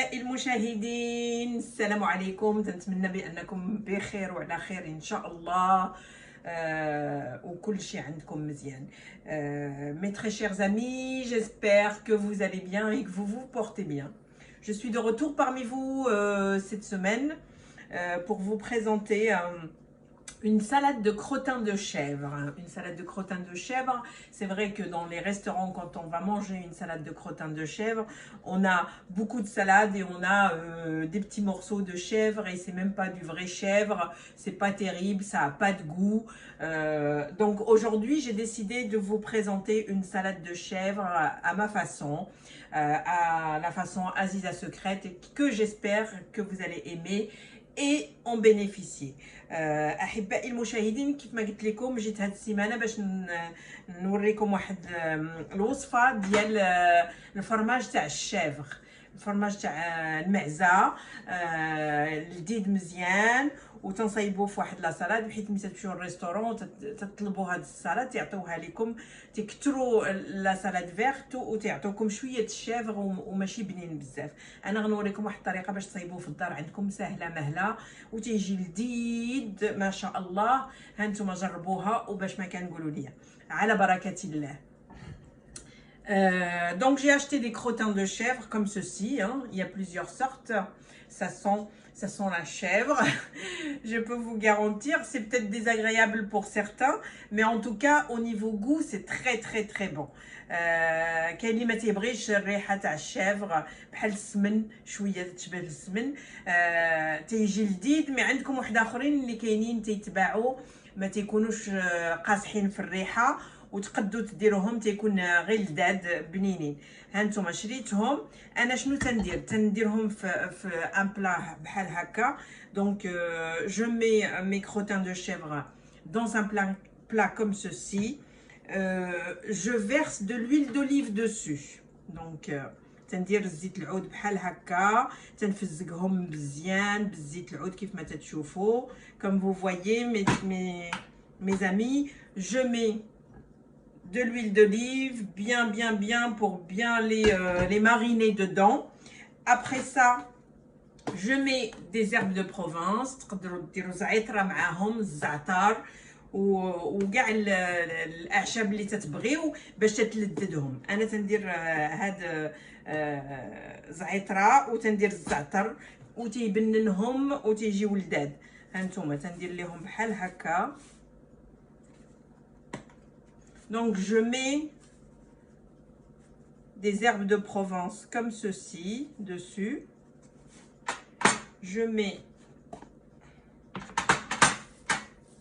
أحبائي المشاهدين، السلام عليكم. نتمنى بأنكم بخير وعلى خير إن شاء الله. وكل شيء عندكم مزيان. Mes très chers amis, j'espère que vous allez bien et que vous vous portez bien. Je suis de retour parmi vous cette semaine pour vous présenter une salade de crottin de chèvre. Une salade de crottin de chèvre, c'est vrai que dans les restaurants, quand on va manger une salade de crottin de chèvre, on a beaucoup de salades et on a des petits morceaux de chèvre et c'est même pas du vrai chèvre, c'est pas terrible, ça a pas de goût. Donc aujourd'hui, j'ai décidé de vous présenter une salade de chèvre à ma façon, à la façon Aziza Secrète, que j'espère que vous allez aimer et en bénéficier. احبائي المشاهدين، كيف ما قلت لكم جيت هذه السيمانه باش نوريكم واحد الوصفه ديال الفرماج تاع الشيفر، الفرماج تاع المعزه لذيذ مزيان، وتنصايبوه في واحد لا سالاد بحيث ملي تمشيو للريستورون تطلبوا هاد السالاد يعطيوها لكم، تكثروا لا سالاد فيرت وتعطوكم شويه الشيفر وماشي بنين بزاف. انا غنوريكم واحد الطريقه باش تصايبوه في الدار عندكم سهله مهله وتيجي لذيذ ما شاء الله. هانتوما جربوها وباش ما كنقولوا ليا على بركه الله. Donc j'ai acheté des crottins de chèvre comme ceci, hein. Il y a plusieurs sortes. Ça sent la chèvre. Je peux vous garantir, c'est peut-être désagréable pour certains, mais en tout cas au niveau goût c'est très très très bon. كاين اللي ما تيبغيش الريحه تاع الشيفر بحال السمن، شويه تشبه السمن، تيجي لذيذ. مي عندكم واحد اخرين اللي كاينين تيتباعوا ما تيكونوش قاصحين في الريحه وتقدوا تديروهم تيكون غير لذاذ بنينين. هانتوما شريتهم. انا شنو تنديرهم في ان بلا بحال هكا. دونك je mets mes crottins de chèvre dans un plat comme ceci. Je verse de l'huile d'olive dessus. Donc تندير الزيت العود بحال هكا، تنفزقهم مزيان بالزيت العود كيف ما تتشوفوا. Comme vous voyez mes amis, je mets de l'huile d'olive bien pour bien les mariner dedans. Après ça, je mets des herbes de Provence. تقدروا ديروا زعتره معاهم، الزعتر وكاع الاعشاب اللي تتبغيو باش تلذذهم. انا تندير هاد زعتره وتندير الزعتر وتيبننهم وتيجيو لذاذ. هانتوما تندير ليهم بحال هكا. Donc je mets des herbes de Provence comme ceci dessus. Je mets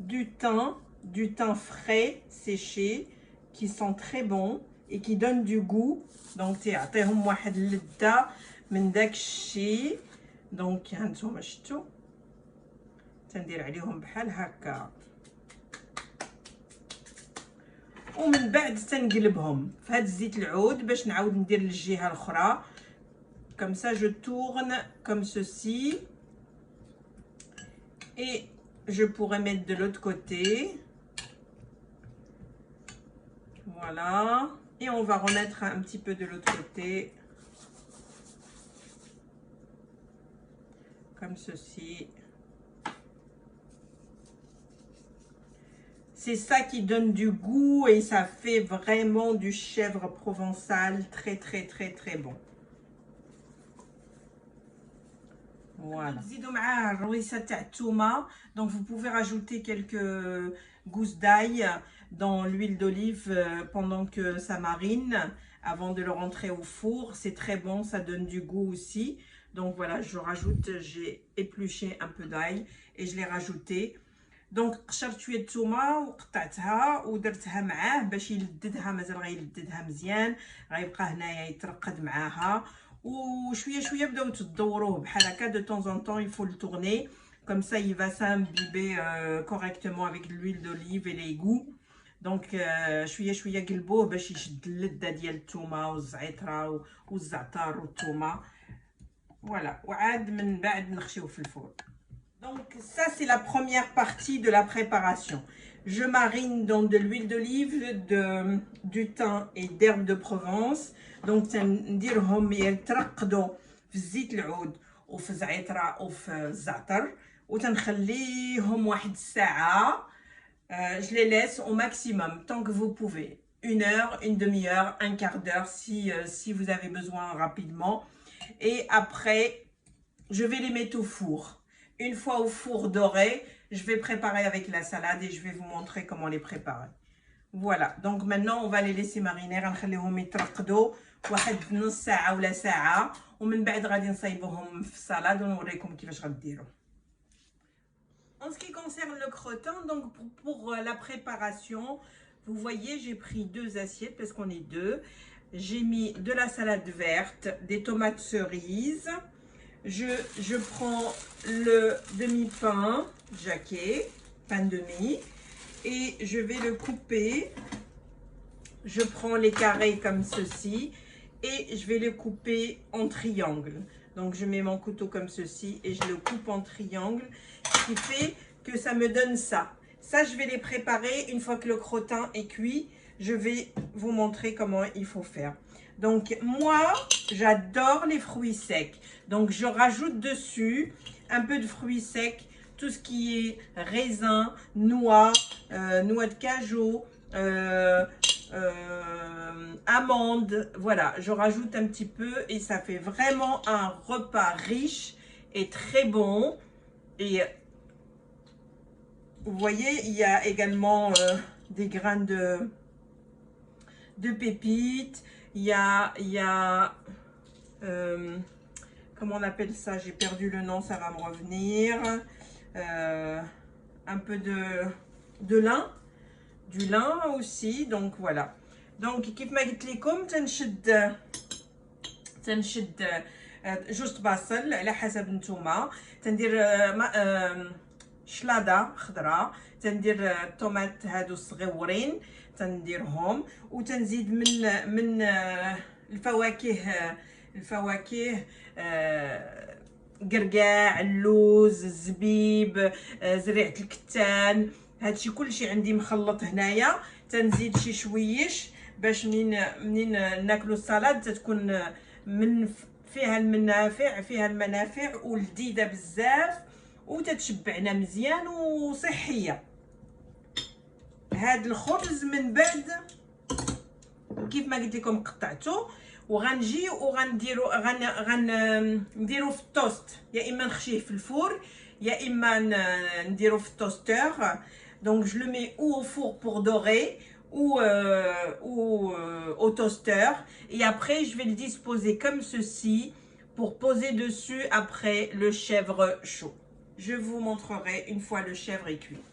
du thym frais séché qui sent très bon et qui donne du goût. Donc تعطيهم واحد اللذة من داك الشيء. دونك هانتوما شفتوا تندير عليهم بحال هكا ومن بعد تنقلبهم في هاد الزيت العود باش نعاود ندير للجهه الاخرى. Comme ça je tourne comme ceci et je pourrais mettre de l'autre côté. Voilà, et on va remettre un petit peu de l'autre côté comme ceci. C'est ça qui donne du goût et ça fait vraiment du chèvre provençal très très très très bon. Voilà. Donc vous pouvez rajouter quelques gousses d'ail dans l'huile d'olive pendant que ça marine avant de le rentrer au four. C'est très bon, ça donne du goût aussi. Donc voilà, je rajoute, j'ai épluché un peu d'ail et je l'ai rajouté. دونك قشرت شويه الثومه وقطعتها ودرتها معاه باش يلذذها، مازال غيلذذها مزيان، غيبقى هنايا يترقد معاها وشويه شويه بداو تدوروه بحال هكا. de temps en temps il faut le tourner comme ça il va s'imbiber correctement avec l'huile d'olive et les goûts. دونك شويه شويه قلبوه باش يشد اللذه ديال الثومه والزعتره والزعتر والثومه. فوالا، وعاد من بعد نخشيوه في الفرن. Donc ça c'est la première partie de la préparation. Je marine dans de l'huile d'olive, du thym et d'herbes de Provence. Donc نديرهم يترقدوا في زيت العود وفي زعترة وفي الزعتر وتنخليهم واحد الساعة. Je les laisse au maximum, tant que vous pouvez. Une heure, une demi-heure, un quart d'heure si vous avez besoin rapidement. Et après, je vais les mettre au four. Une fois au four doré, je vais préparer avec la salade et je vais vous montrer comment les préparer. Voilà, donc maintenant on va les laisser mariner. غنخليهم يترقدوا واحد نص ساعة ولا ساعة ومن بعد غادي نصايبوهم في الصالاد ونوريكم كيفاش غديروا. En ce qui concerne le crottin, donc pour la préparation, vous voyez, j'ai pris 2 assiettes parce qu'on est 2. J'ai mis de la salade verte, des tomates cerises. Je prends le demi-pain jaqué, pain de mie, et je vais le couper. Je prends les carrés comme ceci et je vais les couper en triangle. Donc je mets mon couteau comme ceci et je le coupe en triangle, ce qui fait que ça me donne ça. Ça, je vais les préparer une fois que le crottin est cuit. Je vais vous montrer comment il faut faire. Donc moi, j'adore les fruits secs. Donc je rajoute dessus un peu de fruits secs, tout ce qui est raisin, noix, noix de cajou, amandes. Voilà, je rajoute un petit peu et ça fait vraiment un repas riche et très bon. Et vous voyez, il y a également des grains de pépites. Il y a comment on appelle ça? J'ai perdu le nom, ça va me revenir. Un peu de lin, du lin aussi. Donc voilà. Donc كيف ما قلت لكم تنشد جوج بصل على حسب نتوما. تندير شلاضه خضراء، تندير الطوماط هادو الصغيورين تنديرهم، وتنزيد من الفواكه قرقاع، اللوز، الزبيب، زريعه الكتان. هادشي كلشي عندي مخلط هنايا. تنزيد شي شويش باش منين ناكلو السلطه تتكون فيها المنافع ولذيذه بزاف وتتشبعنا مزيان وصحيه. هاد الخبز من بعد كيف ما قلت لكم قطعته وغنجي غنديرو في التوست، يا اما نخشيه في الفور يا اما نديرو في التوستر. Donc je le mets ou au four pour dorer ou au toaster, et après je vais le disposer comme ceci pour poser dessus après le chèvre chaud. Je vous montrerai une fois le chèvre est cuit.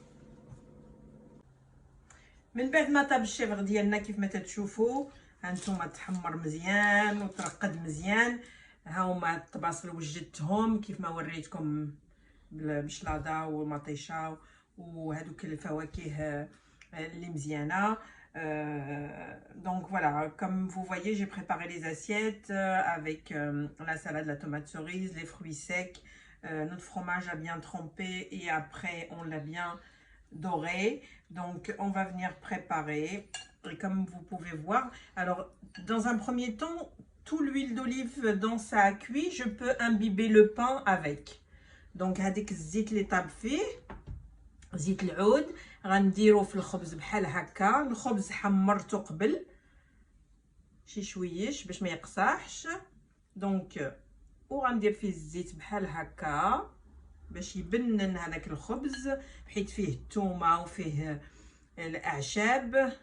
من بعد ما طاب الشيفر ديالنا كيف ما تتشوفوا هانتوما تحمر مزيان وترقد مزيان. ها هما الطباصل وجدتهم كيف ما وريتكم بالشلاضه والمطيشه وهذوك الفواكه اللي مزيانه. Donc voilà, comme vous voyez, j'ai préparé les assiettes avec la salade, la tomate cerise, les fruits secs, notre fromage a bien trempé et après on l'a bien doré. Donc on va venir préparer, et comme vous pouvez voir, alors dans un premier temps, tout l'huile d'olive dont ça a cuit, je peux imbiber le pain avec. Donc هذيك الزيت اللي طاب فيه زيت العود غنديرو في الخبز بحال هكا. الخبز حمرته قبل شي شويش باش ما يقصاحش، دونك وغندير فيه الزيت بحال هكا باش يبنن هذاك الخبز، حيت فيه الثومه وفيه الاعشاب.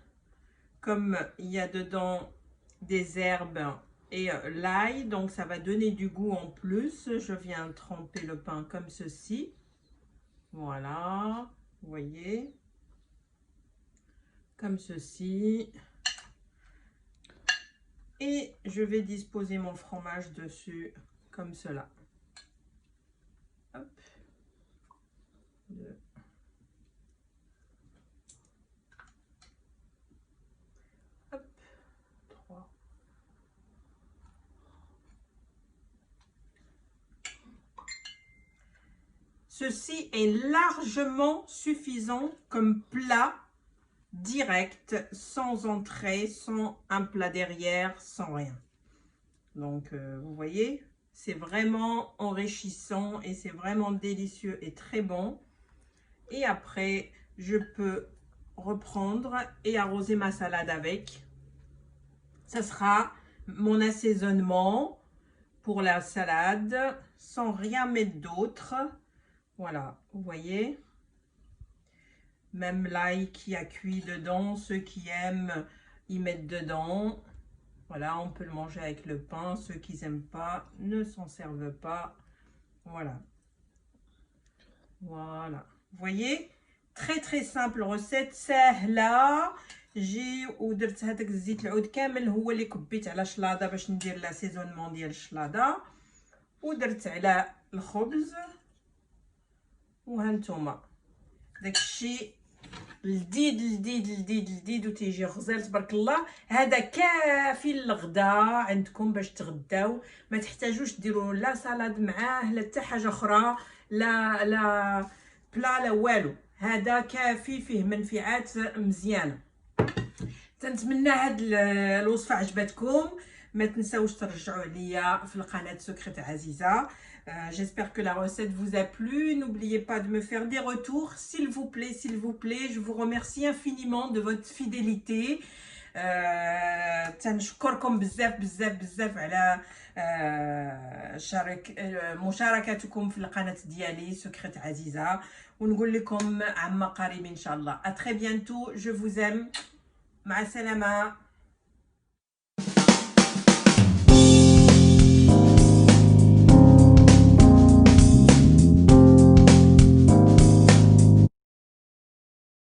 Comme il y a dedans des herbes et l'ail, donc ça va donner du goût en plus. Je viens tremper le pain comme ceci. Voilà, vous voyez, comme ceci. Et je vais disposer mon fromage dessus comme cela. Hop. 2. Hop. 3. Ceci est largement suffisant comme plat direct, sans entrée, sans un plat derrière, sans rien. Donc, vous voyez, C'est vraiment enrichissant et c'est vraiment délicieux et très bon. Et après, je peux reprendre et arroser ma salade avec. Ça sera mon assaisonnement pour la salade sans rien mettre d'autre. Voilà, vous voyez. Même l'ail qui a cuit dedans, ceux qui aiment y mettre dedans. Voilà, on peut le manger avec le pain. Ceux qui n'aiment pas ne s'en servent pas. Voilà. Voilà. Vous voyez, très très simple recette, سهلة. جي ودرت هذاك الزيت العود كامل هو اللي كبيت على شلاضه باش ندير لاسيزونمون ديال الشلاضه، ودرت على الخبز. وهانتوما داكشي لذيذ لذيذ لذيذ لذيذ وتيجي غزال تبارك الله. هذا كافي للغدا عندكم باش تغداو، ما تحتاجوش ديروا لا سالاد معاه لا حتى حاجه اخرى، لا بلا لا والو. هذا كافي فيه منفعات مزيانه. تنتمنى هاد الوصفه عجبتكم. ما تنساوش ترجعوا عليا في القناه سكرت عزيزه. J'espère que la recette vous a plu. N'oubliez pas de me faire des retours, s'il vous plaît, s'il vous plaît. Je vous remercie infiniment de votre fidélité. تنشكركم بزاف بزاف بزاف على مشاركتكم في القناة ديالي سكرت عزيزة، ونقول لكم عما قريب إن شاء الله. À très bientôt. Je vous aime. مع السلامة.